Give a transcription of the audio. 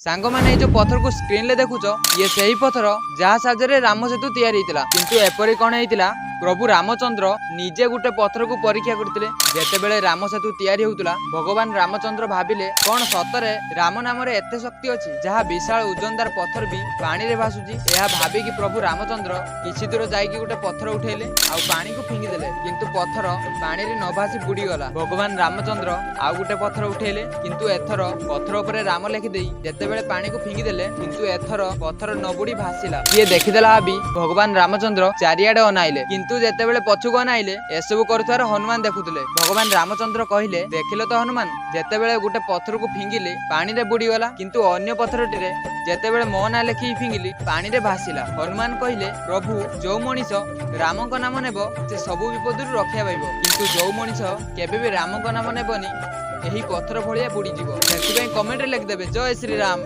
सांग मैंने जो पत्थर को स्क्रीन ले देखुच ये सही पत्थर जहाँ साहाय्य राम सेतु तैयारी होता किंतु एपरी कौन होता प्रभु रामचंद्र निजे गोटे पत्थर को परीक्षा करते जेतेबेले राम सेतु तैयारी होउतला भगवान रामचंद्र भाविले कौन सतरे राम नाम एते शक्ति अच्छी जहाँ विशाल ओजनदार पत्थर भी पानी रे भासुची यह भाविकी प्रभु रामचंद्र किछि दूर जाइकी गोटे पत्थर उठेले आउ पानी को फिंगी देले किंतु पत्थर पानी रे न भासी बुड़ी गला भगवान रामचंद्र आउ गोटे पत्थर उठेले किंतु एथर पत्थर उपरे राम लिखि देई जेतेबेले पानी को फिंगी देले किंतु एथर पत्थर न बुड़ी भासीला ये देखिदेला भाबी भगवान रामचंद्र चारियाडे अनाइले किंतु जेतेबेले पछुक अनाइले एसबु करुथार हनुमान देखुथिले भगवान रामचंद्र कहिले देखिलो तो हनुमान जेतेबेले गोटे पत्थर को फिंगिले पानी रे बुड़ी गला किंतु अन्य पत्थरटी रे जेतेबेले मो ना लेखि फिंगिली पानी रे भासीला हनुमान कहिले प्रभु जो मनीष रामक नाम नेब से सबु विपदरु रक्षा पाइबो किंतु जो मनीष केबे भी रामक नाम नेबनी एही पत्थर भलिया बुड़ी जीवो। ସେଥିପାଇଁ କମେଣ୍ଟରେ ଲେଖିଦେବେ ଜୟ ଶ୍ରୀ ରାମ।